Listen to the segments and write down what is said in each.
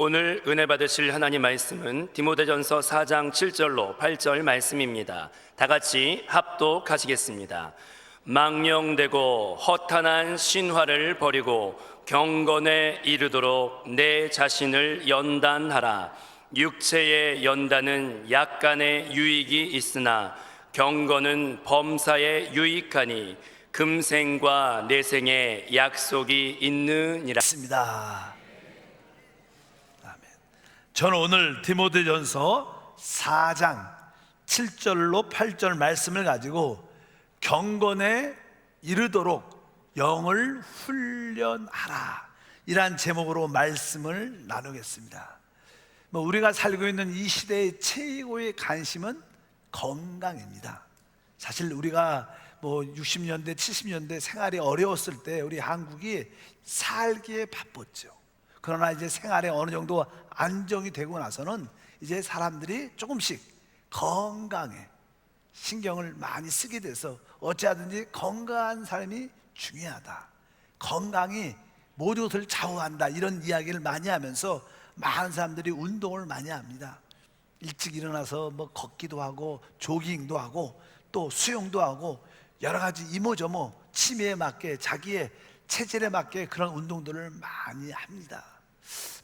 오늘 은혜 받으실 하나님 말씀은 디모데전서 4장 7절로 8절 말씀입니다. 다 같이 합독하시겠습니다. 망령되고 허탄한 신화를 버리고 경건에 이르도록 내 자신을 연단하라. 육체의 연단은 약간의 유익이 있으나 경건은 범사에 유익하니 금생과 내생에 약속이 있느니라. 있습니다. 아멘. 저는 오늘 디모데전서 4장 7절로 8절 말씀을 가지고 경건에 이르도록 영을 훈련하라, 이란 제목으로 말씀을 나누겠습니다. 우리가 살고 있는 이 시대의 최고의 관심은 건강입니다. 사실 우리가 60년대, 70년대 생활이 어려웠을 때 우리 한국이 살기에 바빴죠. 그러나 이제 생활에 어느 정도 안정이 되고 나서는 이제 사람들이 조금씩 건강에 신경을 많이 쓰게 돼서 어찌하든지 건강한 삶이 중요하다, 건강이 모든 것을 좌우한다, 이런 이야기를 많이 하면서 많은 사람들이 운동을 많이 합니다. 일찍 일어나서 걷기도 하고 조깅도 하고 또 수영도 하고 여러 가지 이모저모 취미에 맞게 자기의 체질에 맞게 그런 운동들을 많이 합니다.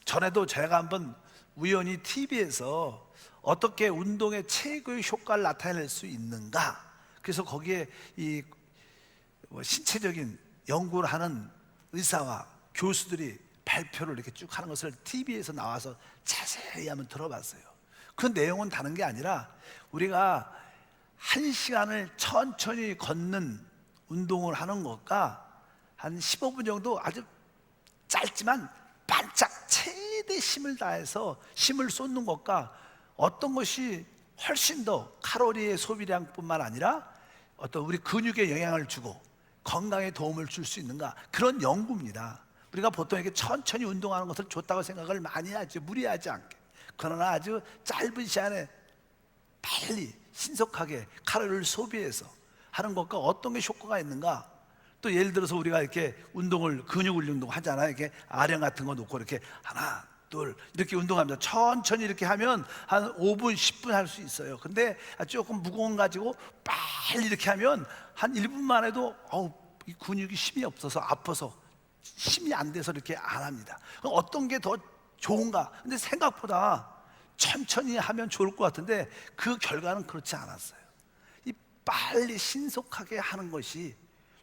전에도 제가 한번 우연히 TV에서 어떻게 운동의 최고의 효과를 나타낼 수 있는가, 그래서 거기에 이 신체적인 연구를 하는 의사와 교수들이 발표를 이렇게 쭉 하는 것을 TV에서 나와서 자세히 한번 들어봤어요. 그 내용은 다른 게 아니라 우리가 1시간을 천천히 걷는 운동을 하는 것과 한 15분 정도 아주 짧지만 반짝 최대 힘을 다해서 힘을 쏟는 것과 어떤 것이 훨씬 더 칼로리의 소비량뿐만 아니라 어떤 우리 근육에 영향을 주고 건강에 도움을 줄 수 있는가, 그런 연구입니다. 우리가 보통 이렇게 천천히 운동하는 것을 좋다고 생각을 많이 하죠, 무리하지 않게. 그러나 아주 짧은 시간에 빨리 신속하게 칼로리를 소비해서 하는 것과 어떤 게 효과가 있는가. 또 예를 들어서 우리가 이렇게 운동을, 근육 운동 하잖아요. 이렇게 아령 같은 거 놓고 이렇게 하나 둘 이렇게 운동합니다. 천천히 이렇게 하면 한 5분 10분 할 수 있어요. 근데 조금 무거운 거 가지고 빨리 이렇게 하면 한 1분만 해도 이 근육이 힘이 없어서 아파서 힘이 안 돼서 이렇게 안 합니다. 그럼 어떤 게 더 좋은가? 근데 생각보다 천천히 하면 좋을 것 같은데 그 결과는 그렇지 않았어요. 이 빨리 신속하게 하는 것이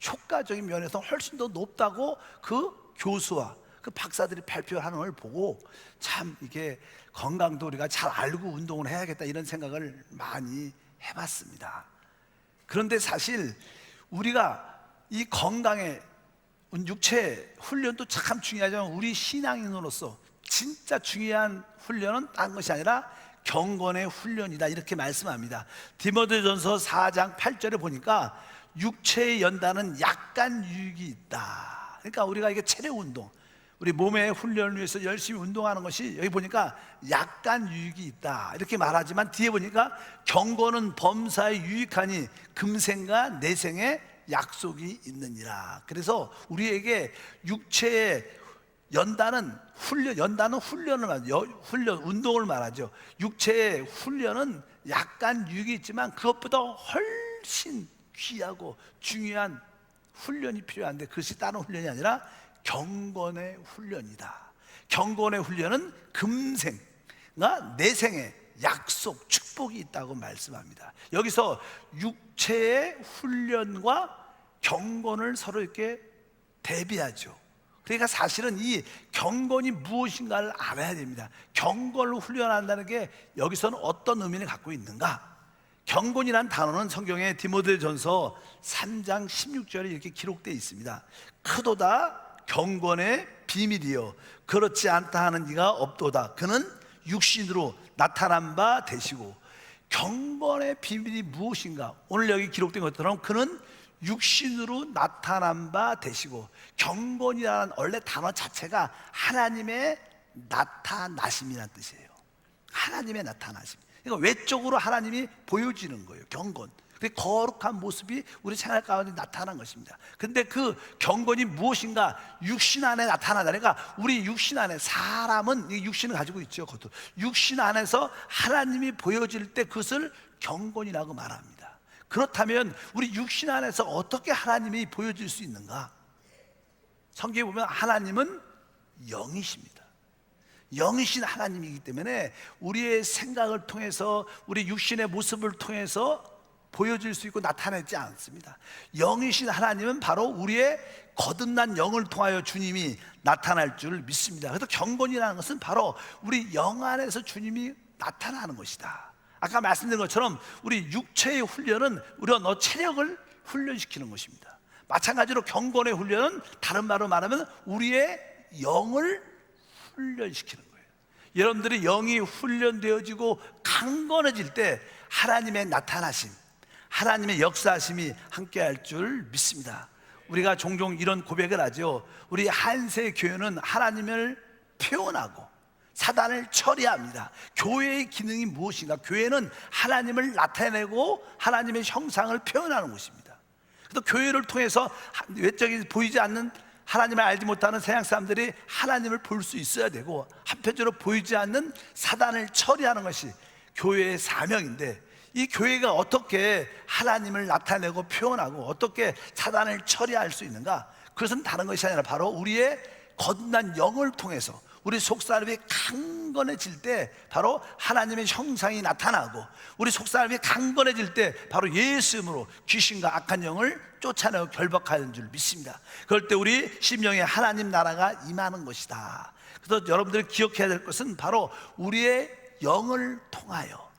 효과적인 면에서 훨씬 더 높다고 그 교수와 그 박사들이 발표하는 걸 보고 참 이게 건강도 우리가 잘 알고 운동을 해야겠다, 이런 생각을 많이 해봤습니다. 그런데 사실 우리가 이 건강에 육체 훈련도 참 중요하지만 우리 신앙인으로서 진짜 중요한 훈련은 딴 것이 아니라 경건의 훈련이다, 이렇게 말씀합니다. 디모데전서 4장 8절에 보니까 육체의 연단은 약간 유익이 있다. 그러니까 우리가 이게 체력 운동, 우리 몸의 훈련을 위해서 열심히 운동하는 것이 여기 보니까 약간 유익이 있다 이렇게 말하지만 뒤에 보니까 경건은 범사에 유익하니 금생과 내생에 약속이 있느니라. 그래서 우리에게 육체의 연단은 훈련을 말하죠. 운동을 말하죠. 육체의 훈련은 약간 유익이 있지만 그것보다 훨씬 귀하고 중요한 훈련이 필요한데 그것이 다른 훈련이 아니라 경건의 훈련이다. 경건의 훈련은 금생과 내생에 약속, 축복이 있다고 말씀합니다. 여기서 육체의 훈련과 경건을 서로 이렇게 대비하죠. 그러니까 사실은 이 경건이 무엇인가를 알아야 됩니다. 경건을 훈련한다는 게 여기서는 어떤 의미를 갖고 있는가? 경건이라는 단어는 성경에 디모데전서 3장 16절에 이렇게 기록되어 있습니다. 크도다 경건의 비밀이요 그렇지 않다 하는 이가 없도다. 그는 육신으로 나타난 바 되시고. 경건의 비밀이 무엇인가? 오늘 여기 기록된 것처럼 그는 육신으로 나타난 바 되시고. 경건이라는 원래 단어 자체가 하나님의 나타나심이라는 뜻이에요. 하나님의 나타나심. 그러니까 외적으로 하나님이 보여지는 거예요, 경건. 그 거룩한 모습이 우리 생활 가운데 나타난 것입니다. 근데 그 경건이 무엇인가? 육신 안에 나타나다. 그러니까 우리 육신 안에, 사람은 이 육신을 가지고 있죠. 그것도 육신 안에서 하나님이 보여질 때 그것을 경건이라고 말합니다. 그렇다면 우리 육신 안에서 어떻게 하나님이 보여질 수 있는가? 성경에 보면 하나님은 영이십니다. 영이신 하나님이기 때문에 우리의 생각을 통해서, 우리 육신의 모습을 통해서 보여질 수 있고 나타내지 않습니다. 영이신 하나님은 바로 우리의 거듭난 영을 통하여 주님이 나타날 줄 믿습니다. 그래서 경건이라는 것은 바로 우리 영 안에서 주님이 나타나는 것이다. 아까 말씀드린 것처럼 우리 육체의 훈련은 우리가 너 체력을 훈련시키는 것입니다. 마찬가지로 경건의 훈련은 다른 말로 말하면 우리의 영을 훈련시키는 거예요. 여러분들이 영이 훈련되어지고 강건해질 때 하나님의 나타나심, 하나님의 역사하심이 함께할 줄 믿습니다. 우리가 종종 이런 고백을 하죠. 우리 한세 교회는 하나님을 표현하고 사단을 처리합니다. 교회의 기능이 무엇인가? 교회는 하나님을 나타내고 하나님의 형상을 표현하는 곳입니다. 그래서 교회를 통해서 외적인 보이지 않는, 하나님을 알지 못하는 세상 사람들이 하나님을 볼 수 있어야 되고, 한편적으로 보이지 않는 사단을 처리하는 것이 교회의 사명인데, 이 교회가 어떻게 하나님을 나타내고 표현하고 어떻게 사단을 처리할 수 있는가? 그것은 다른 것이 아니라 바로 우리의 거듭난 영을 통해서 우리 속사람이 강건해질 때 바로 하나님의 형상이 나타나고, 우리 속사람이 강건해질 때 바로 예수 이름으로 귀신과 악한 영을 쫓아내고 결박하는 줄 믿습니다. 그럴 때 우리 심령에 하나님 나라가 임하는 것이다. 그래서 여러분들이 기억해야 될 것은 바로 우리의 영을 통하여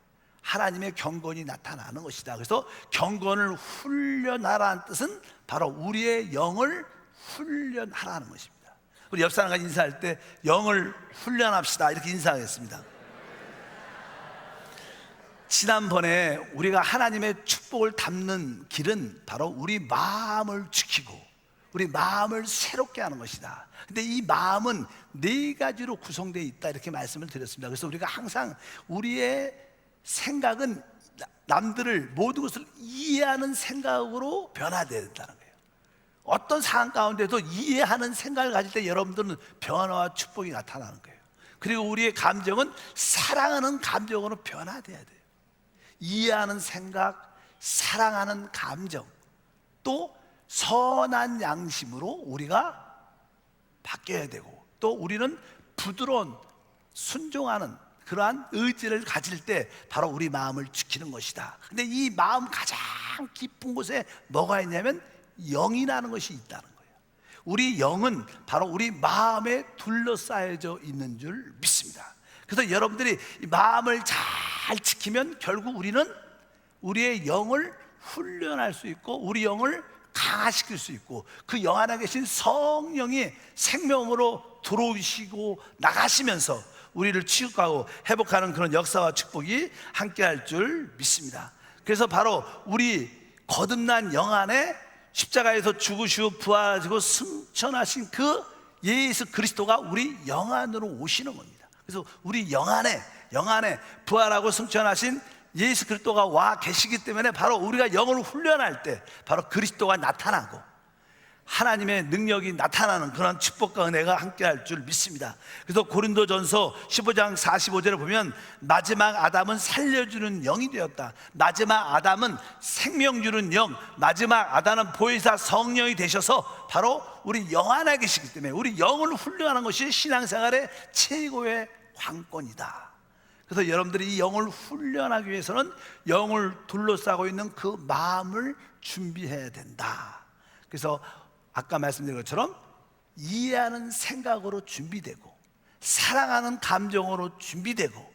하나님의 경건이 나타나는 것이다. 그래서 경건을 훈련하라는 뜻은 바로 우리의 영을 훈련하라는 것입니다. 우리 옆 사람과 인사할 때 영을 훈련합시다 이렇게 인사하겠습니다. 지난번에 우리가 하나님의 축복을 담는 길은 바로 우리 마음을 지키고 우리 마음을 새롭게 하는 것이다. 근데 이 마음은 네 가지로 구성되어 있다 이렇게 말씀을 드렸습니다. 그래서 우리가 항상 우리의 생각은 남들을 모든 것을 이해하는 생각으로 변화되어야 된다는 거예요. 어떤 상황 가운데도 이해하는 생각을 가질 때 여러분들은 변화와 축복이 나타나는 거예요. 그리고 우리의 감정은 사랑하는 감정으로 변화돼야 돼요. 이해하는 생각, 사랑하는 감정, 또 선한 양심으로 우리가 바뀌어야 되고, 또 우리는 부드러운 순종하는 그러한 의지를 가질 때 바로 우리 마음을 지키는 것이다. 근데 이 마음 가장 깊은 곳에 뭐가 있냐면 영이라는 것이 있다는 거예요. 우리 영은 바로 우리 마음에 둘러싸여져 있는 줄 믿습니다. 그래서 여러분들이 이 마음을 잘 지키면 결국 우리는 우리의 영을 훈련할 수 있고 우리 영을 강화시킬 수 있고, 그 영 안에 계신 성령이 생명으로 들어오시고 나가시면서 우리를 치유하고 회복하는 그런 역사와 축복이 함께할 줄 믿습니다. 그래서 바로 우리 거듭난 영 안에 십자가에서 죽으시고 부활하시고 승천하신 그 예수 그리스도가 우리 영 안으로 오시는 겁니다. 그래서 우리 영 안에 부활하고 승천하신 예수 그리스도가 와 계시기 때문에 바로 우리가 영을 훈련할 때 바로 그리스도가 나타나고 하나님의 능력이 나타나는 그런 축복과 은혜가 함께할 줄 믿습니다. 그래서 고린도전서 15장 45절에 보면 마지막 아담은 살려주는 영이 되었다. 마지막 아담은 생명 주는 영, 마지막 아담은 보혜사 성령이 되셔서 바로 우리 영 안에 계시기 때문에 우리 영을 훈련하는 것이 신앙생활의 최고의 관건이다. 그래서 여러분들이 이 영을 훈련하기 위해서는 영을 둘러싸고 있는 그 마음을 준비해야 된다. 그래서 아까 말씀드린 것처럼 이해하는 생각으로 준비되고 사랑하는 감정으로 준비되고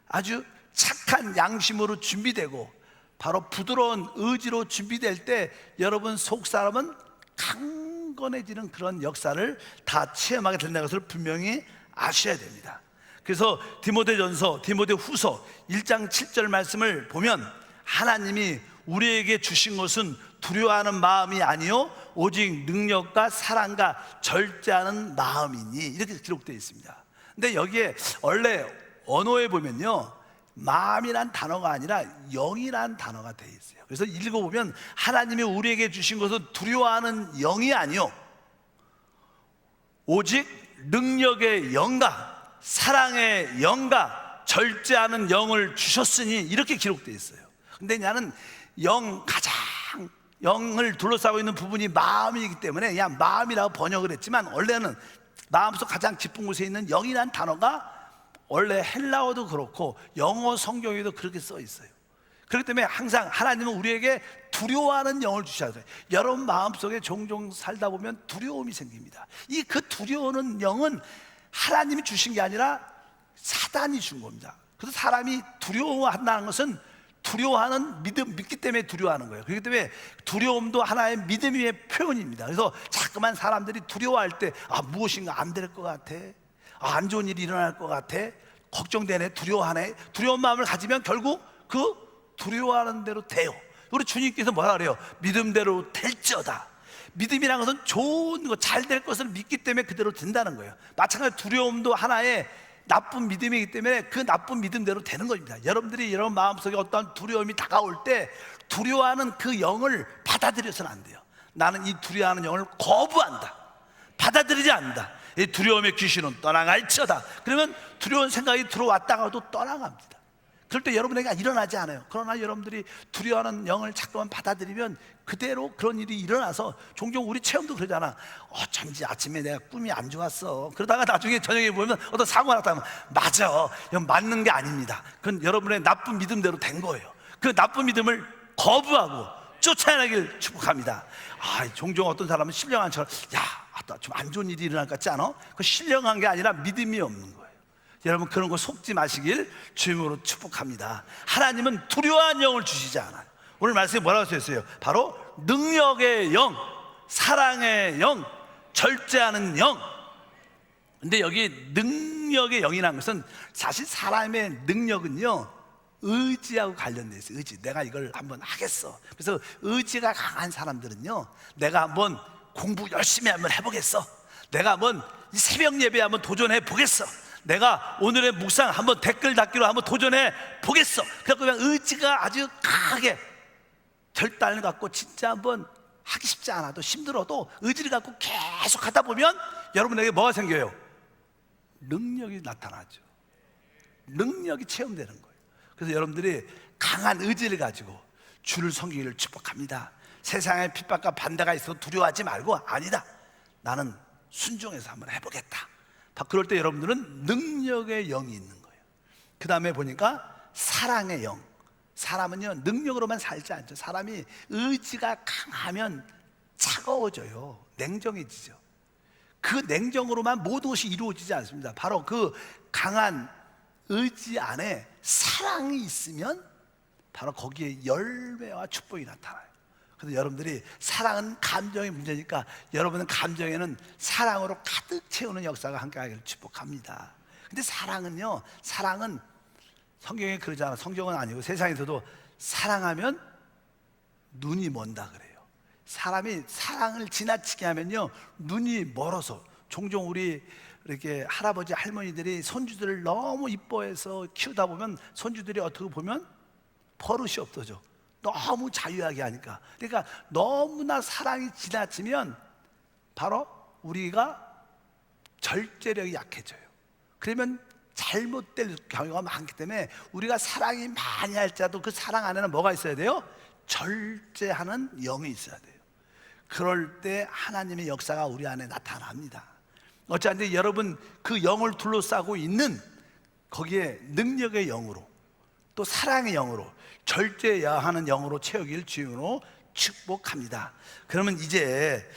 아주 착한 양심으로 준비되고 바로 부드러운 의지로 준비될 때 여러분 속사람은 강건해지는 그런 역사를 다 체험하게 된다는 것을 분명히 아셔야 됩니다. 그래서 디모데전서, 디모데후서 1장 7절 말씀을 보면 하나님이 우리에게 주신 것은 두려워하는 마음이 아니요 오직 능력과 사랑과 절제하는 마음이니 이렇게 기록되어 있습니다. 근데 여기에 원래 언어에 보면요 마음이란 단어가 아니라 영이란 단어가 되어 있어요. 그래서 읽어보면 하나님이 우리에게 주신 것은 두려워하는 영이 아니요 오직 능력의 영과 사랑의 영과 절제하는 영을 주셨으니 이렇게 기록되어 있어요. 근데 나는 가장 영을 둘러싸고 있는 부분이 마음이기 때문에 그냥 마음이라고 번역을 했지만, 원래는 마음속 가장 깊은 곳에 있는 영이란 단어가 원래 헬라어도 그렇고 영어 성경에도 그렇게 써 있어요. 그렇기 때문에 항상 하나님은 우리에게 두려워하는 영을 주셔야 돼요. 여러분 마음속에 종종 살다 보면 두려움이 생깁니다. 그 두려워하는 영은 하나님이 주신 게 아니라 사단이 준 겁니다. 그래서 사람이 두려워한다는 것은 두려워하는 믿기 때문에 두려워하는 거예요. 그렇기 때문에 두려움도 하나의 믿음의 표현입니다. 그래서 자꾸만 사람들이 두려워할 때 무엇인가 안 될 것 같아, 안 좋은 일이 일어날 것 같아, 걱정되네, 두려워하네. 두려운 마음을 가지면 결국 그 두려워하는 대로 돼요. 우리 주님께서 뭐라 그래요? 믿음대로 될지어다. 믿음이라는 것은 좋은 것, 잘 될 것을 믿기 때문에 그대로 된다는 거예요. 마찬가지로 두려움도 하나의 나쁜 믿음이기 때문에 그 나쁜 믿음대로 되는 겁니다. 여러분들이 여러분 마음속에 어떤 두려움이 다가올 때 두려워하는 그 영을 받아들여서는 안 돼요. 나는 이 두려워하는 영을 거부한다, 받아들이지 않는다. 이 두려움의 귀신은 떠나갈지어다. 그러면 두려운 생각이 들어왔다가도 떠나갑니다. 그럴 때 여러분에게 일어나지 않아요. 그러나 여러분들이 두려워하는 영을 자꾸만 받아들이면 그대로 그런 일이 일어나서, 종종 우리 체험도 그러잖아. 어쩐지 아침에 내가 꿈이 안 좋았어. 그러다가 나중에 저녁에 보면 어떤 사고가 났다면, 맞아, 이건 맞는 게 아닙니다. 그건 여러분의 나쁜 믿음대로 된 거예요. 그 나쁜 믿음을 거부하고 쫓아내길 축복합니다. 종종 어떤 사람은 신령한 척, 좀 안 좋은 일이 일어날 것 같지 않아? 그 신령한 게 아니라 믿음이 없는 거예요. 여러분 그런 거 속지 마시길 주님으로 축복합니다. 하나님은 두려워한 영을 주시지 않아요. 오늘 말씀에 뭐라고 써있어요? 바로 능력의 영, 사랑의 영, 절제하는 영. 근데 여기 능력의 영이라는 것은, 사실 사람의 능력은요 의지하고 관련돼 있어요. 의지. 내가 이걸 한번 하겠어. 그래서 의지가 강한 사람들은요, 내가 한번 공부 열심히 한번 해보겠어, 내가 한번 새벽 예배 한번 도전해 보겠어, 내가 오늘의 묵상 한번 댓글 닫기로 한번 도전해 보겠어. 그냥 의지가 아주 강하게 결단을 갖고 진짜 한번 하기 쉽지 않아도 힘들어도 의지를 갖고 계속 하다 보면 여러분에게 뭐가 생겨요? 능력이 나타나죠. 능력이 체험되는 거예요. 그래서 여러분들이 강한 의지를 가지고 주를 섬기기를 축복합니다. 세상에 핍박과 반대가 있어도 두려워하지 말고, 아니다, 나는 순종해서 한번 해보겠다. 그럴 때 여러분들은 능력의 영이 있는 거예요. 그 다음에 보니까 사랑의 영. 사람은요 능력으로만 살지 않죠. 사람이 의지가 강하면 차가워져요. 냉정해지죠. 그 냉정으로만 모든 것이 이루어지지 않습니다. 바로 그 강한 의지 안에 사랑이 있으면 바로 거기에 열매와 축복이 나타나요. 그래서 여러분들이, 사랑은 감정의 문제니까 여러분은 감정에는 사랑으로 가득 채우는 역사가 함께하기를 축복합니다. 근데 사랑은요, 사랑은 성경에 그러잖아. 성경은 아니고 세상에서도 사랑하면 눈이 먼다 그래요. 사람이 사랑을 지나치게 하면요 눈이 멀어서, 종종 우리 이렇게 할아버지 할머니들이 손주들을 너무 이뻐해서 키우다 보면 손주들이 어떻게 보면 버릇이 없어져. 너무 자유하게 하니까. 그러니까 너무나 사랑이 지나치면 바로 우리가 절제력이 약해져요. 그러면 잘못될 경우가 많기 때문에 우리가 사랑이 많이 할지라도 그 사랑 안에는 뭐가 있어야 돼요? 절제하는 영이 있어야 돼요. 그럴 때 하나님의 역사가 우리 안에 나타납니다. 어찌한데 여러분 그 영을 둘러싸고 있는 거기에 능력의 영으로, 또 사랑의 영으로, 절제하는 영으로 채우길 주님으로 축복합니다. 그러면 이제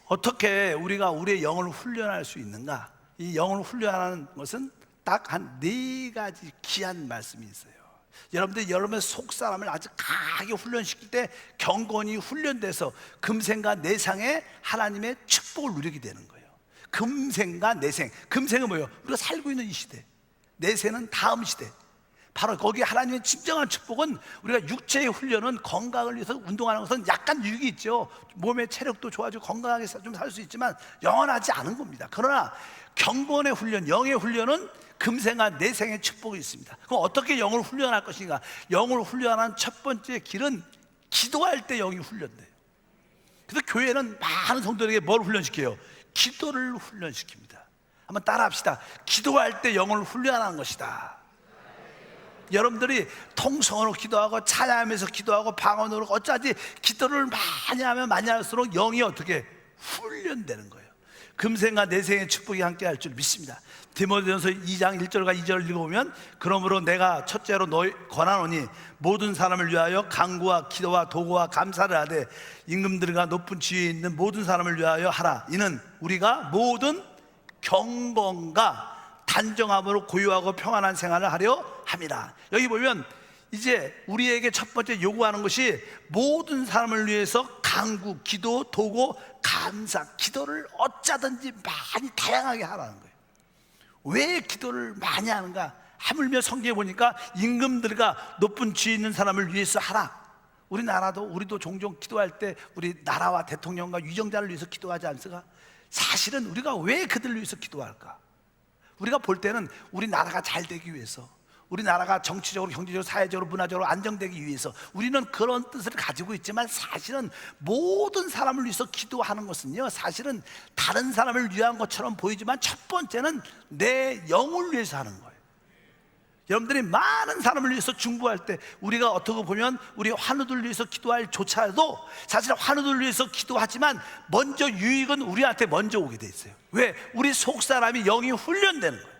어떻게 우리가 우리의 영을 훈련할 수 있는가? 이 영을 훈련하는 것은 딱 한 4가지 귀한 말씀이 있어요. 여러분들 여러분의 속사람을 아주 강하게 훈련시킬 때 경건이 훈련돼서 금생과 내생에 하나님의 축복을 누리게 되는 거예요. 금생과 내생. 금생은 뭐예요? 우리가 살고 있는 이 시대. 내생은 다음 시대. 바로 거기에 하나님의 진정한 축복은, 우리가 육체의 훈련은 건강을 위해서 운동하는 것은 약간 유익이 있죠. 몸의 체력도 좋아지고 건강하게 좀 살 수 있지만 영원하지 않은 겁니다. 그러나 경건의 훈련, 영의 훈련은 금생과 내생의 축복이 있습니다. 그럼 어떻게 영을 훈련할 것인가? 영을 훈련하는 첫 번째 길은 기도할 때 영이 훈련돼요. 그래서 교회는 많은 성도들에게 뭘 훈련시켜요? 기도를 훈련시킵니다. 한번 따라합시다. 기도할 때 영을 훈련하는 것이다. 여러분들이 통성으로 기도하고 찬양하면서 기도하고 방언으로 어쩌지 기도를 많이 하면 많이 할수록 영이 어떻게 훈련되는 거예요. 금생과 내생의 축복이 함께 할 줄 믿습니다. 디모데전서 2장 1절과 2절을 읽어보면, 그러므로 내가 첫째로 너희 권하노니 모든 사람을 위하여 간구와 기도와 도구와 감사를 하되 임금들과 높은 지위에 있는 모든 사람을 위하여 하라. 이는 우리가 모든 경건과 단정함으로 고요하고 평안한 생활을 하려 함이라. 여기 보면 이제 우리에게 첫 번째 요구하는 것이 모든 사람을 위해서 간구, 기도, 도구, 감사, 기도를 어쩌든지 많이 다양하게 하라는 거예요. 왜 기도를 많이 하는가? 하물며 성경에 보니까 임금들과 높은 지위 있는 사람을 위해서 하라. 우리도 종종 기도할 때 우리 나라와 대통령과 위정자를 위해서 기도하지 않습니까? 사실은 우리가 왜 그들을 위해서 기도할까? 우리가 볼 때는 우리 나라가 잘 되기 위해서, 우리 나라가 정치적으로, 경제적으로, 사회적으로, 문화적으로 안정되기 위해서 우리는 그런 뜻을 가지고 있지만, 사실은 모든 사람을 위해서 기도하는 것은요, 사실은 다른 사람을 위한 것처럼 보이지만 첫 번째는 내 영을 위해서 하는 거예요. 여러분들이 많은 사람을 위해서 중보할 때, 우리가 어떻게 보면 우리 환우들을 위해서 기도할 조차도 사실 환우들을 위해서 기도하지만 먼저 유익은 우리한테 먼저 오게 돼 있어요. 왜? 우리 속 사람이 영이 훈련되는 거예요.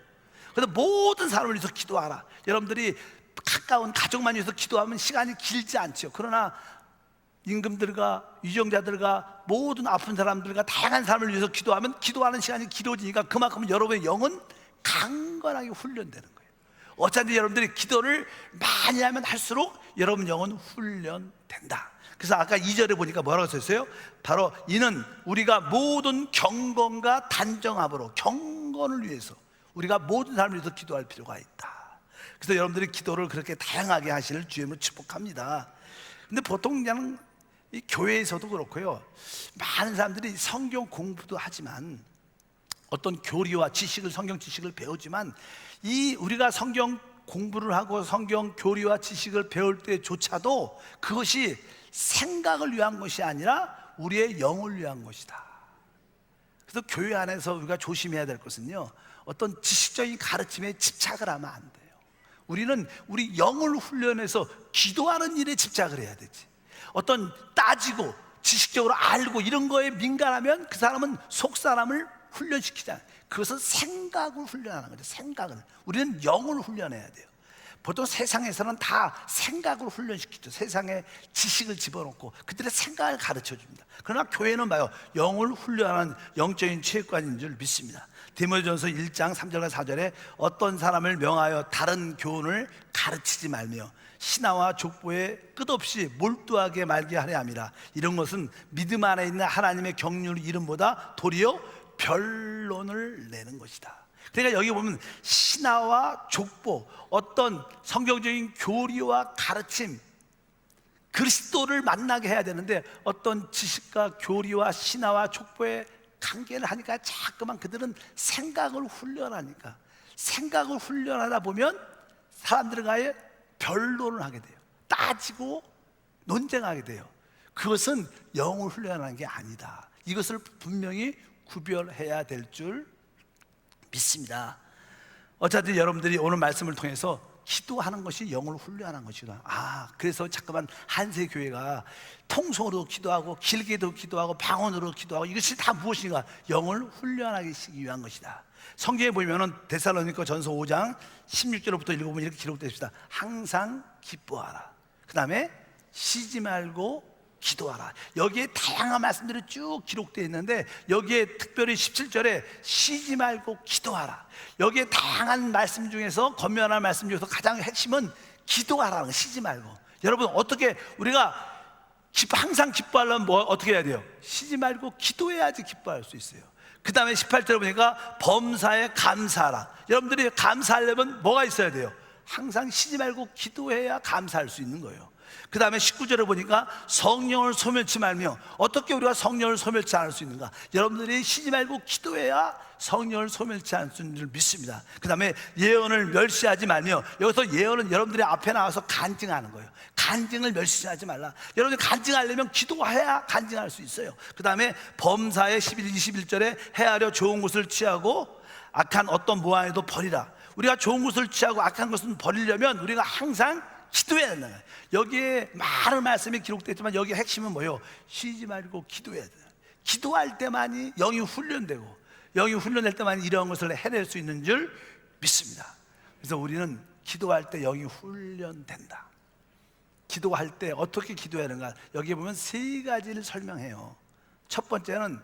그래서 모든 사람을 위해서 기도하라. 여러분들이 가까운 가족만 위해서 기도하면 시간이 길지 않죠. 그러나 임금들과 위정자들과 모든 아픈 사람들과 다양한 사람을 위해서 기도하면 기도하는 시간이 길어지니까 그만큼 여러분의 영은 강건하게 훈련되는 거예요. 어차피 여러분들이 기도를 많이 하면 할수록 여러분 영은 훈련된다. 그래서 아까 2절에 보니까 뭐라고 썼어요? 바로 이는 우리가 모든 경건과 단정함으로, 경건을 위해서 우리가 모든 사람을 위해서 기도할 필요가 있다. 그래서 여러분들이 기도를 그렇게 다양하게 하시는 주님을 축복합니다. 근데 보통 그냥 이 교회에서도 그렇고요, 많은 사람들이 성경 공부도 하지만, 어떤 교리와 지식을, 성경 지식을 배우지만, 이 우리가 성경 공부를 하고 성경 교리와 지식을 배울 때조차도 그것이 생각을 위한 것이 아니라 우리의 영을 위한 것이다. 그래서 교회 안에서 우리가 조심해야 될 것은요, 어떤 지식적인 가르침에 집착을 하면 안 돼요. 우리는 우리 영을 훈련해서 기도하는 일에 집착을 해야 되지. 어떤 따지고 지식적으로 알고 이런 거에 민감하면 그 사람은 속 사람을 훈련시키잖아요. 그것은 생각을 훈련하는 거죠. 생각을. 우리는 영을 훈련해야 돼요. 보통 세상에서는 다 생각을 훈련시키죠. 세상에 지식을 집어넣고 그들의 생각을 가르쳐 줍니다. 그러나 교회는 봐요, 영을 훈련하는 영적인 체육관인 줄 믿습니다. 디모데전서 1장 3절과 4절에 어떤 사람을 명하여 다른 교훈을 가르치지 말며 신하와 족보에 끝없이 몰두하게 말게 하려 함이라. 이런 것은 믿음 안에 있는 하나님의 경륜 이름보다 도리어 변론을 내는 것이다. 그러니까 여기 보면 신하와 족보, 어떤 성경적인 교리와 가르침, 그리스도를 만나게 해야 되는데 어떤 지식과 교리와 신하와 족보의 관계를 하니까 자꾸만 그들은 생각을 훈련하니까, 생각을 훈련하다 보면 사람들과의 변론을 하게 돼요. 따지고 논쟁하게 돼요. 그것은 영을 훈련하는 게 아니다. 이것을 분명히 구별해야 될 줄 믿습니다. 어차피 여러분들이 오늘 말씀을 통해서 기도하는 것이 영을 훈련하는 것이다. 그래서 잠깐만 한세교회가 통성으로 기도하고 길게도 기도하고 방언으로 기도하고 이것이 다 무엇인가? 영을 훈련하기 위한 것이다. 성경에 보면은 데살로니가 전서 5장 16절부터 읽어보면 이렇게 기록되어 있습니다. 항상 기뻐하라. 그 다음에 쉬지 말고 기도하라. 여기에 다양한 말씀들이 쭉 기록되어 있는데 여기에 특별히 17절에 쉬지 말고 기도하라. 여기에 다양한 말씀 중에서, 권면할 말씀 중에서 가장 핵심은 기도하라는 거, 쉬지 말고. 여러분, 어떻게 우리가 항상 기뻐하려면 어떻게 해야 돼요? 쉬지 말고 기도해야지 기뻐할 수 있어요. 그 다음에 18절에 보니까 범사에 감사하라. 여러분들이 감사하려면 뭐가 있어야 돼요? 항상 쉬지 말고 기도해야 감사할 수 있는 거예요. 그 다음에 19절에 보니까 성령을 소멸치 말며. 어떻게 우리가 성령을 소멸치 않을 수 있는가? 여러분들이 쉬지 말고 기도해야 성령을 소멸치 않을 수 있는 줄 믿습니다. 그 다음에 예언을 멸시하지 말며. 여기서 예언은 여러분들이 앞에 나와서 간증하는 거예요. 간증을 멸시하지 말라. 여러분들이 간증하려면 기도해야 간증할 수 있어요. 그 다음에 범사에 11, 21절에 헤아려 좋은 것을 취하고 악한 어떤 모함에도 버리라. 우리가 좋은 것을 취하고 악한 것은 버리려면 우리가 항상 기도해야 된다. 여기에 많은 말씀이 기록되어 있지만 여기에 핵심은 뭐예요? 쉬지 말고 기도해야 돼요. 기도할 때만이 영이 훈련되고, 영이 훈련될 때만이 이러한 것을 해낼 수 있는 줄 믿습니다. 그래서 우리는 기도할 때 영이 훈련된다. 기도할 때 어떻게 기도해야 하는가? 여기에 보면 세 가지를 설명해요. 첫 번째는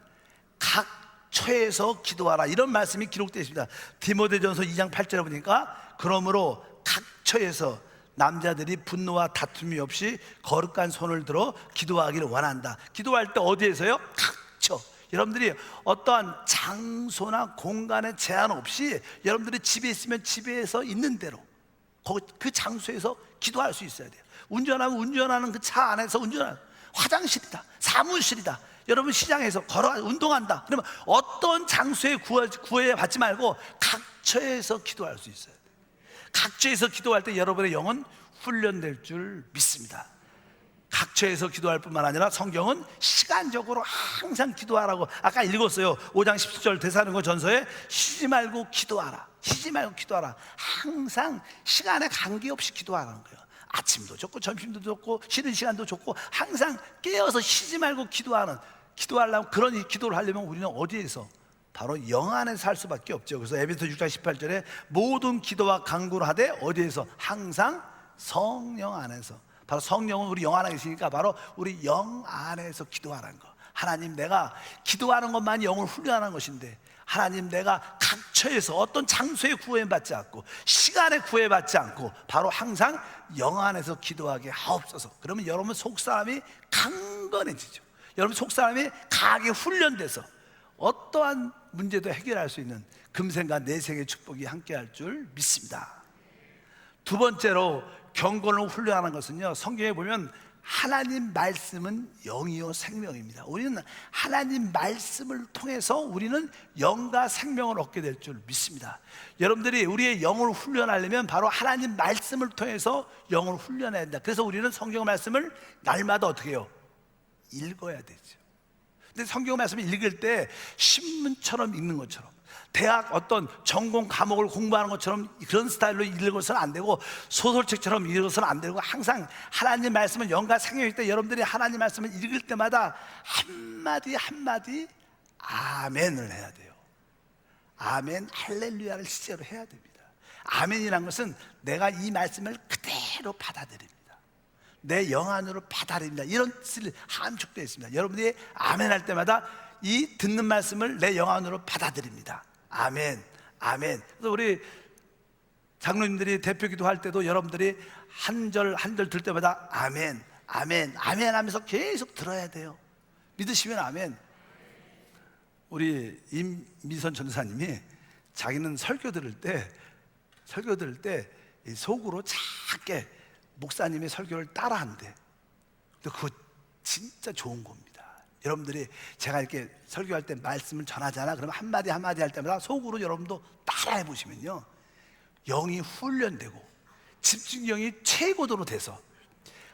각 처에서 기도하라, 이런 말씀이 기록되어 있습니다. 디모데전서 2장 8절에 보니까 그러므로 각 처에서 남자들이 분노와 다툼이 없이 거룩한 손을 들어 기도하기를 원한다. 기도할 때 어디에서요? 각처. 여러분들이 어떠한 장소나 공간에 제한 없이 여러분들이 집에 있으면 집에서 있는 대로 그 장소에서 기도할 수 있어야 돼요. 운전하면 운전하는 그 차 안에서 운전하는, 화장실이다, 사무실이다, 여러분 시장에서 걸어 운동한다, 그러면 어떤 장소에 구애받지 말고 각처에서 기도할 수 있어요. 각처에서 기도할 때 여러분의 영은 훈련될 줄 믿습니다. 각처에서 기도할 뿐만 아니라 성경은 시간적으로 항상 기도하라고 아까 읽었어요. 5장 17절 데살로니가 전서에 쉬지 말고 기도하라, 쉬지 말고 기도하라. 항상 시간에 관계없이 기도하라는 거예요. 아침도 좋고 점심도 좋고 쉬는 시간도 좋고 항상 깨어서 쉬지 말고 기도하려면, 그런 기도를 하려면 우리는 어디에서? 바로 영 안에서 살 수밖에 없죠. 그래서 에베소 6장 18절에 모든 기도와 간구를 하되 어디에서? 항상 성령 안에서. 바로 성령은 우리 영 안에 계시니까 바로 우리 영 안에서 기도하라는 거. 하나님, 내가 기도하는 것만이 영을 훈련하는 것인데, 하나님, 내가 각처에서 어떤 장소에 구애받지 않고 시간에 구애받지 않고 바로 항상 영 안에서 기도하게 하옵소서. 그러면 여러분 속사람이 강건해지죠. 여러분 속사람이 강하게 훈련돼서 어떠한 문제도 해결할 수 있는 금생과 내생의 축복이 함께할 줄 믿습니다. 두 번째로 경건을 훈련하는 것은요, 성경에 보면 하나님 말씀은 영이요 생명입니다. 우리는 하나님 말씀을 통해서 우리는 영과 생명을 얻게 될 줄 믿습니다. 여러분들이 우리의 영을 훈련하려면 바로 하나님 말씀을 통해서 영을 훈련해야 된다. 그래서 우리는 성경 말씀을 날마다 어떻게 해요? 읽어야 되죠. 근데 성경 말씀을 읽을 때 신문처럼 읽는 것처럼, 대학 어떤 전공 과목을 공부하는 것처럼 그런 스타일로 읽어서는 안 되고, 소설책처럼 읽어서는 안 되고, 항상 하나님 말씀은 영과 생명일 때 여러분들이 하나님 말씀을 읽을 때마다 한마디 한마디 아멘을 해야 돼요. 아멘, 할렐루야를 실제로 해야 됩니다. 아멘이란 것은 내가 이 말씀을 그대로 받아들입니다, 내 영 안으로 받아들입니다, 이런 뜻이 함축되어 있습니다. 여러분들이 아멘 할 때마다 이 듣는 말씀을 내 영 안으로 받아들입니다. 아멘, 아멘. 그래서 우리 장로님들이 대표 기도할 때도 여러분들이 한 절 한 절 들 때마다 아멘, 아멘, 아멘 하면서 계속 들어야 돼요. 믿으시면 아멘. 우리 임미선 전사님이 자기는 설교 들을 때 속으로 작게 목사님의 설교를 따라한대. 근데 그거 진짜 좋은 겁니다. 여러분들이 제가 이렇게 설교할 때 말씀을 전하잖아. 그러면 한마디 한마디 할 때마다 속으로 여러분도 따라해 보시면요, 영이 훈련되고 집중력이 최고도로 돼서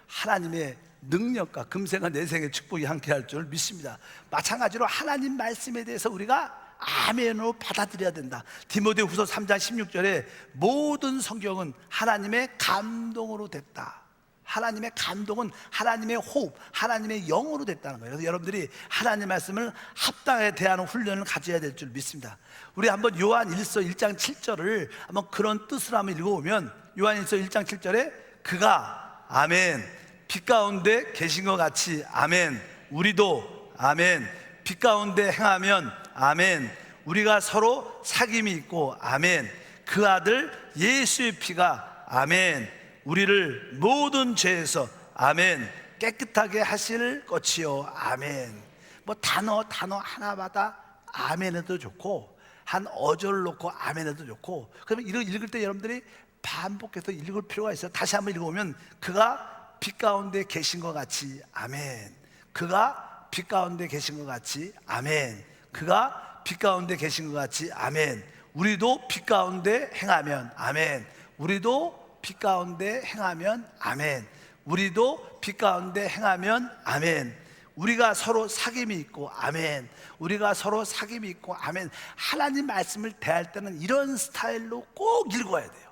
하나님의 능력과 금생과 내생의 축복이 함께할 줄 믿습니다. 마찬가지로 하나님 말씀에 대해서 우리가 아멘으로 받아들여야 된다. 디모데후서 3장 16절에 모든 성경은 하나님의 감동으로 됐다. 하나님의 감동은 하나님의 호흡, 하나님의 영으로 됐다는 거예요. 그래서 여러분들이 하나님 말씀을 합당하게 대하는 훈련을 가져야 될 줄 믿습니다. 우리 한번 요한일서 1장 7절을 한번 그런 뜻으로 한번 읽어보면, 요한일서 1장 7절에 그가 아멘 빛 가운데 계신 것 같이 아멘 우리도 아멘 빛 가운데 행하면 아멘 우리가 서로 사귐이 있고 아멘 그 아들 예수의 피가 아멘 우리를 모든 죄에서 아멘 깨끗하게 하실 것이요 아멘. 뭐 단어 하나마다 아멘 해도 좋고, 한 어절을 놓고 아멘해도 좋고, 그러면 이걸 읽을 때 여러분들이 반복해서 읽을 필요가 있어요. 다시 한번 읽어보면, 그가 빛 가운데 계신 것 같이 아멘. 그가 빛 가운데 계신 것 같이 아멘. 그가 빛 가운데 계신 것 같이 아멘. 우리도 빛 가운데 행하면 아멘. 우리도 빛 가운데 행하면 아멘. 우리도 빛 가운데 행하면 아멘. 우리가 서로 사귐이 있고 아멘. 우리가 서로 사귐이 있고 아멘. 하나님 말씀을 대할 때는 이런 스타일로 꼭 읽어야 돼요.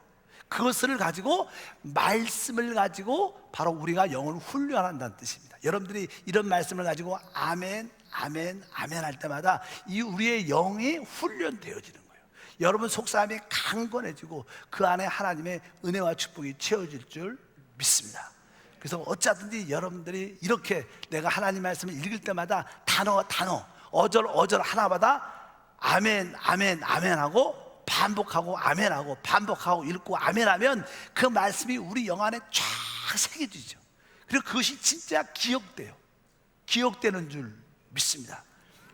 그것을 가지고, 말씀을 가지고 바로 우리가 영을 훈련한다는 뜻입니다. 여러분들이 이런 말씀을 가지고 아멘, 아멘, 아멘 할 때마다 이 우리의 영이 훈련되어지는 거예요. 여러분 속사람이 강건해지고 그 안에 하나님의 은혜와 축복이 채워질 줄 믿습니다. 그래서 어쩌든지 여러분들이 이렇게 내가 하나님 말씀을 읽을 때마다 단어 어절 하나마다 아멘, 아멘, 아멘 하고 반복하고 아멘하고 반복하고 읽고 아멘하면 그 말씀이 우리 영 안에 쫙 새겨지죠. 그리고 그것이 진짜 기억돼요. 기억되는 줄 믿습니다.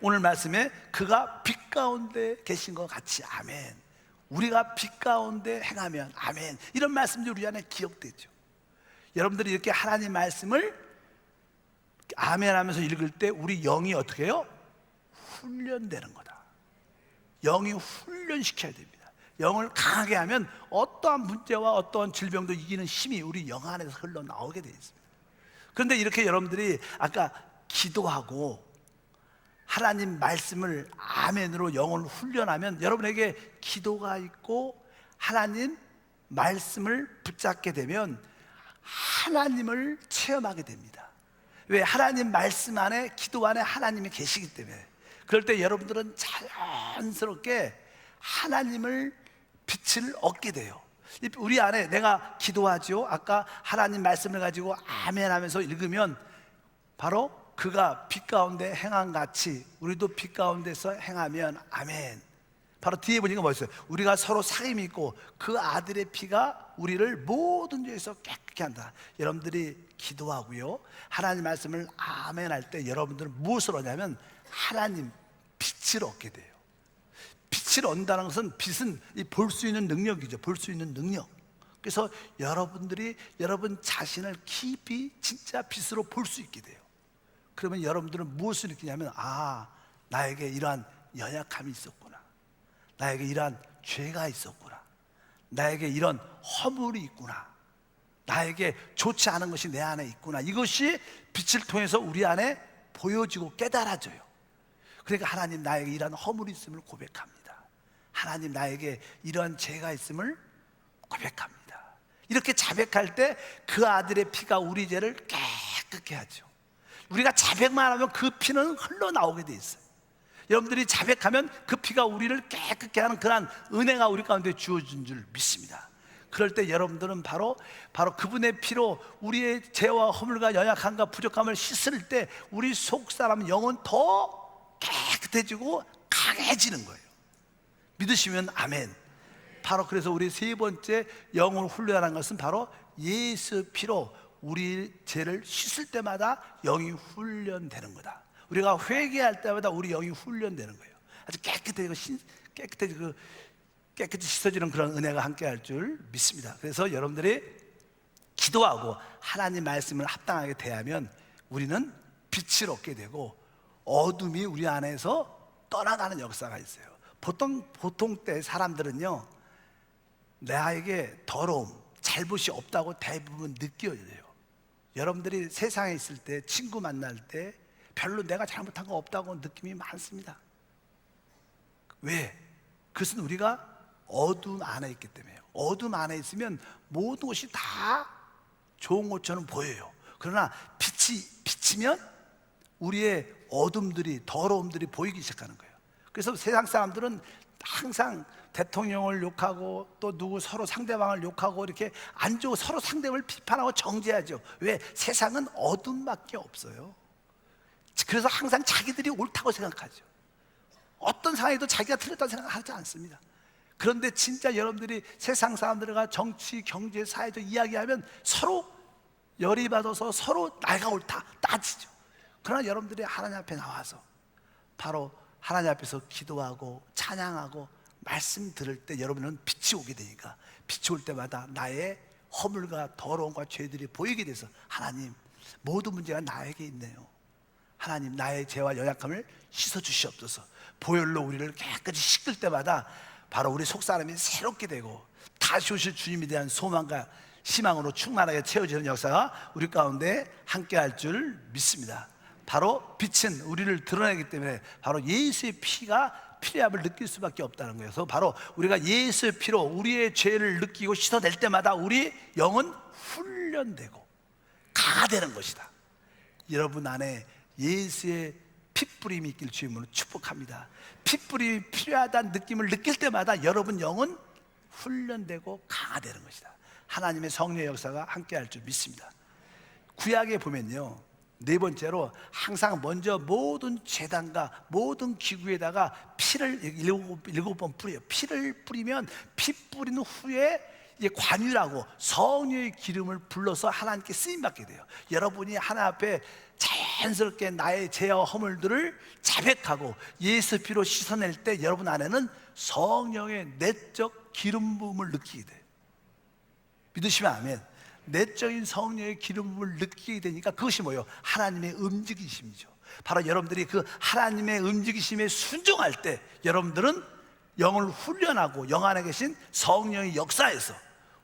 오늘 말씀에 그가 빛 가운데 계신 것 같이 아멘. 우리가 빛 가운데 행하면 아멘. 이런 말씀들이 우리 안에 기억되죠. 여러분들이 이렇게 하나님 말씀을 아멘 하면서 읽을 때 우리 영이 어떻게 해요? 훈련되는 거다. 영이 훈련시켜야 됩니다. 영을 강하게 하면 어떠한 문제와 어떠한 질병도 이기는 힘이 우리 영 안에서 흘러나오게 되어 있습니다. 그런데 이렇게 여러분들이 아까 기도하고 하나님 말씀을 아멘으로 영을 훈련하면 여러분에게 기도가 있고 하나님 말씀을 붙잡게 되면 하나님을 체험하게 됩니다. 왜? 하나님 말씀 안에, 기도 안에 하나님이 계시기 때문에. 그럴 때 여러분들은 자연스럽게 하나님을 빛을 얻게 돼요. 우리 안에 내가 기도하죠. 아까 하나님 말씀을 가지고 아멘 하면서 읽으면 바로 그가 빛 가운데 행한 같이 우리도 빛 가운데서 행하면 아멘. 바로 뒤에 보니까 뭐였어요? 우리가 서로 사귐이 있고 그 아들의 피가 우리를 모든 죄에서 깨끗게 한다. 여러분들이 기도하고요 하나님 말씀을 아멘 할 때 여러분들은 무엇을 얻냐면 하나님 빛을 얻게 돼요. 빛을 얻는다는 것은, 빛은 볼 수 있는 능력이죠. 볼 수 있는 능력. 그래서 여러분들이 여러분 자신을 깊이 진짜 빛으로 볼 수 있게 돼요. 그러면 여러분들은 무엇을 느끼냐면, 아, 나에게 이러한 연약함이 있었구나. 나에게 이러한 죄가 있었구나. 나에게 이런 허물이 있구나. 나에게 좋지 않은 것이 내 안에 있구나. 이것이 빛을 통해서 우리 안에 보여지고 깨달아져요. 그러니까 하나님, 나에게 이러한 허물이 있음을 고백합니다. 하나님, 나에게 이러한 죄가 있음을 고백합니다. 이렇게 자백할 때 그 아들의 피가 우리 죄를 깨끗게 하죠. 우리가 자백만 하면 그 피는 흘러나오게 돼 있어요. 여러분들이 자백하면 그 피가 우리를 깨끗게 하는 그러한 은혜가 우리 가운데 주어진 줄 믿습니다. 그럴 때 여러분들은 바로 그분의 피로 우리의 죄와 허물과 연약함과 부족함을 씻을 때 우리 속사람 영은 더 깨끗해지고 강해지는 거예요. 믿으시면 아멘. 바로 그래서 우리 세 번째 영을 훈련하는 것은 바로 예수 피로 우리 죄를 씻을 때마다 영이 훈련되는 거다. 우리가 회개할 때마다 우리 영이 훈련되는 거예요. 아주 깨끗이 씻어지는 그런 은혜가 함께할 줄 믿습니다. 그래서 여러분들이 기도하고 하나님 말씀을 합당하게 대하면 우리는 빛을 얻게 되고 어둠이 우리 안에서 떠나가는 역사가 있어요. 보통 때 사람들은요, 나에게 더러움, 잘못이 없다고 대부분 느껴져요. 여러분들이 세상에 있을 때, 친구 만날 때 별로 내가 잘못한 거 없다고 느낌이 많습니다. 왜? 그것은 우리가 어둠 안에 있기 때문에요. 어둠 안에 있으면 모든 것이 다 좋은 것처럼 보여요. 그러나 빛이 비치면 우리의 어둠들이, 더러움들이 보이기 시작하는 거예요. 그래서 세상 사람들은 항상 대통령을 욕하고 또 누구 서로 상대방을 욕하고 이렇게 안 좋고 서로 상대방을 비판하고 정죄하죠. 왜? 세상은 어둠밖에 없어요. 그래서 항상 자기들이 옳다고 생각하죠. 어떤 상황에도 자기가 틀렸다고 생각하지 않습니다. 그런데 진짜 여러분들이 세상 사람들과 정치, 경제, 사회적 이야기하면 서로 열이 받아서 서로 내가 옳다 따지죠. 그러나 여러분들이 하나님 앞에 나와서 바로 하나님 앞에서 기도하고 찬양하고 말씀 들을 때 여러분은 빛이 오게 되니까 빛이 올 때마다 나의 허물과 더러움과 죄들이 보이게 돼서 하나님, 모든 문제가 나에게 있네요. 하나님, 나의 죄와 연약함을 씻어주시옵소서. 보혈로 우리를 깨끗이 씻을 때마다 바로 우리 속사람이 새롭게 되고 다시 오실 주님에 대한 소망과 희망으로 충만하게 채워지는 역사가 우리 가운데 함께 할 줄 믿습니다. 바로 빛은 우리를 드러내기 때문에 바로 예수의 피가 필요함을 느낄 수밖에 없다는 거예요. 그래서 바로 우리가 예수의 피로 우리의 죄를 느끼고 씻어낼 때마다 우리 영은 훈련되고 강화되는 것이다. 여러분 안에 예수의 핏뿌림이 있길 주임으로 축복합니다. 핏뿌림이 필요하다는 느낌을 느낄 때마다 여러분 영은 훈련되고 강화되는 것이다. 하나님의 성령의 역사가 함께 할 줄 믿습니다. 구약에 보면요, 네 번째로 항상 먼저 모든 제단과 모든 기구에다가 피를 일곱 번 뿌려요. 피를 뿌리면 피 뿌린 후에 이제 관유라고 성령의 기름을 불러서 하나님께 쓰임받게 돼요. 여러분이 하나님 앞에 자연스럽게 나의 죄와 허물들을 자백하고 예수 피로 씻어낼 때 여러분 안에는 성령의 내적 기름 부음을 느끼게 돼요. 믿으시면 아멘. 내적인 성령의 기름 부음을 느끼게 되니까 그것이 뭐예요? 하나님의 움직이심이죠. 바로 여러분들이 그 하나님의 움직이심에 순종할 때 여러분들은 영을 훈련하고 영 안에 계신 성령의 역사에서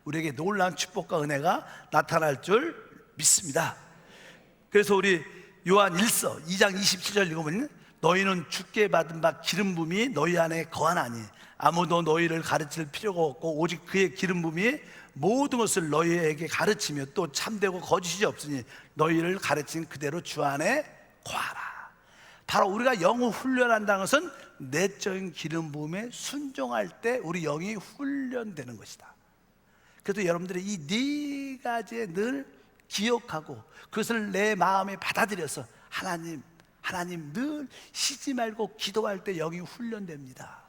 우리에게 놀라운 축복과 은혜가 나타날 줄 믿습니다. 그래서 우리 요한 1서 2장 27절 읽어보면 너희는 주께 받은 바 기름 부음이 너희 안에 거하나니 아무도 너희를 가르칠 필요가 없고 오직 그의 기름 부음이 모든 것을 너희에게 가르치며 또 참되고 거짓이 없으니 너희를 가르친 그대로 주 안에 거하라. 바로 우리가 영을 훈련한다는 것은 내적인 기름 부음에 순종할 때 우리 영이 훈련되는 것이다. 그래서 여러분들이 이 네 가지에 늘 기억하고 그것을 내 마음에 받아들여서 하나님 늘 쉬지 말고 기도할 때 영이 훈련됩니다.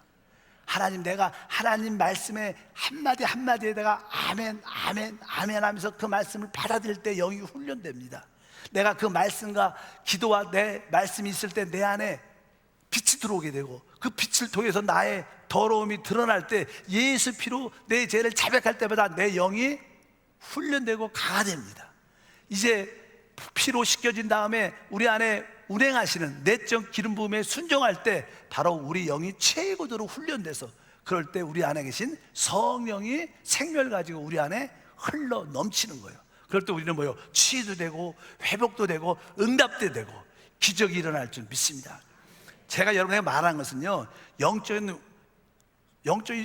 하나님, 내가 하나님 말씀에 한마디 한마디에다가 아멘 아멘 아멘 하면서 그 말씀을 받아들일 때 영이 훈련됩니다. 내가 그 말씀과 기도와 내 말씀이 있을 때 내 안에 빛이 들어오게 되고 그 빛을 통해서 나의 더러움이 드러날 때 예수 피로 내 죄를 자백할 때마다 내 영이 훈련되고 강화됩니다. 이제 피로 씻겨진 다음에 우리 안에 운행하시는 내적 기름 부음에 순종할 때 바로 우리 영이 최고도로 훈련돼서 그럴 때 우리 안에 계신 성령이 생명을 가지고 우리 안에 흘러 넘치는 거예요. 그럴 때 우리는 뭐요? 치유도 되고 회복도 되고 응답도 되고 기적이 일어날 줄 믿습니다. 제가 여러분에게 말하는 것은요, 영적인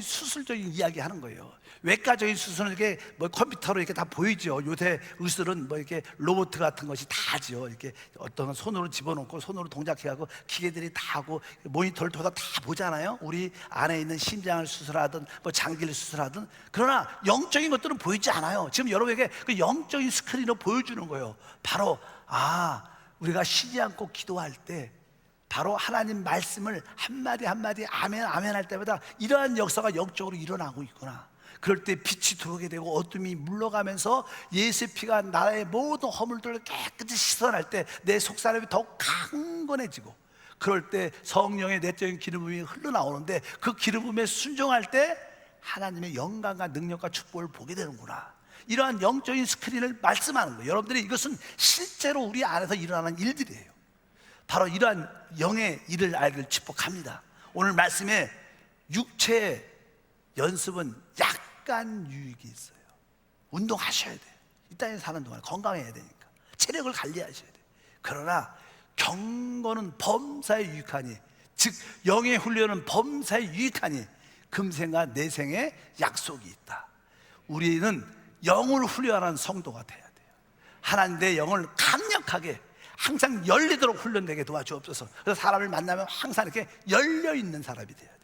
수술적인 이야기 하는 거예요. 외과적인 수술은 이렇게 뭐 컴퓨터로 이렇게 다 보이죠. 요새 의술은 뭐 이렇게 로봇 같은 것이 다 하죠. 이렇게 어떤 손으로 집어넣고 손으로 동작해가고 기계들이 다 하고 모니터를 통해서 다 보잖아요. 우리 안에 있는 심장을 수술하든 뭐 장기를 수술하든. 그러나 영적인 것들은 보이지 않아요. 지금 여러분에게 그 영적인 스크린으로 보여주는 거예요. 바로 우리가 쉬지 않고 기도할 때 바로 하나님 말씀을 한마디 한마디 아멘 아멘 할 때마다 이러한 역사가 영적으로 일어나고 있구나. 그럴 때 빛이 들어오게 되고 어둠이 물러가면서 예수의 피가 나의 모든 허물들을 깨끗이 씻어낼 때 내 속사람이 더욱 강건해지고 그럴 때 성령의 내적인 기름 부음이 흘러나오는데 그 기름 부음에 순종할 때 하나님의 영광과 능력과 축복을 보게 되는구나. 이러한 영적인 스크린을 말씀하는 거예요. 여러분들이 이것은 실제로 우리 안에서 일어나는 일들이에요. 바로 이러한 영의 일을 알기를 축복합니다. 오늘 말씀에 육체의 연습은 약간 유익이 있어요. 운동하셔야 돼요. 이 땅에 사는 동안 건강해야 되니까 체력을 관리하셔야 돼요. 그러나 경건은 범사에 유익하니, 즉 영의 훈련은 범사에 유익하니 금생과 내생에 약속이 있다. 우리는 영을 훈련하는 성도가 돼야 돼요. 하나님 내 영을 강력하게 항상 열리도록 훈련되게 도와주옵소서. 그래서 사람을 만나면 항상 이렇게 열려있는 사람이 돼야 돼요.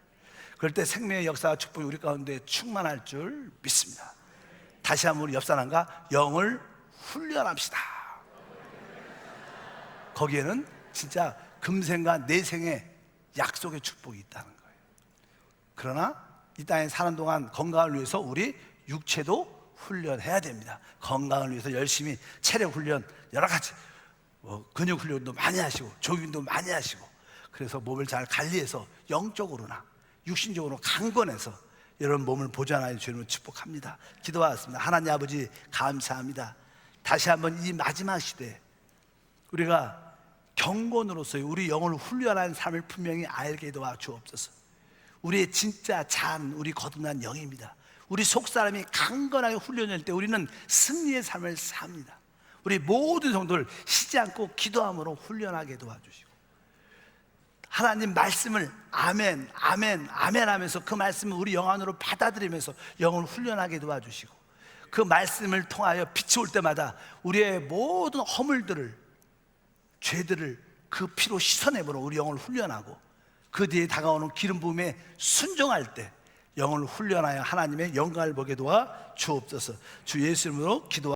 그럴 때 생명의 역사와 축복이 우리 가운데 충만할 줄 믿습니다. 다시 한번 우리 옆 사람과 영을 훈련합시다. 거기에는 진짜 금생과 내생의 약속의 축복이 있다는 거예요. 그러나 이 땅에 사는 동안 건강을 위해서 우리 육체도 훈련해야 됩니다. 건강을 위해서 열심히 체력 훈련, 여러 가지 근육 훈련도 많이 하시고 조깅도 많이 하시고, 그래서 몸을 잘 관리해서 영적으로나 육신적으로 강건해서 여러분 몸을 보존하여 주님을 축복합니다. 기도하겠습니다. 하나님 아버지 감사합니다. 다시 한번 이 마지막 시대에 우리가 경건으로서의 우리 영을 훈련하는 삶을 분명히 알게 도와 주옵소서. 우리의 진짜 참 우리 거듭난 영입니다. 우리 속사람이 강건하게 훈련될 때 우리는 승리의 삶을 삽니다. 우리 모든 성도를 쉬지 않고 기도함으로 훈련하게 도와주시고 하나님 말씀을 아멘 아멘 아멘 하면서 그 말씀을 우리 영 안으로 받아들이면서 영을 훈련하게 도와주시고 그 말씀을 통하여 빛이 올 때마다 우리의 모든 허물들을 죄들을 그 피로 씻어내므로 우리 영을 훈련하고 그 뒤에 다가오는 기름 부음에 순종할 때 영을 훈련하여 하나님의 영광을 보게 도와 주옵소서. 주 예수 이름으로 기도하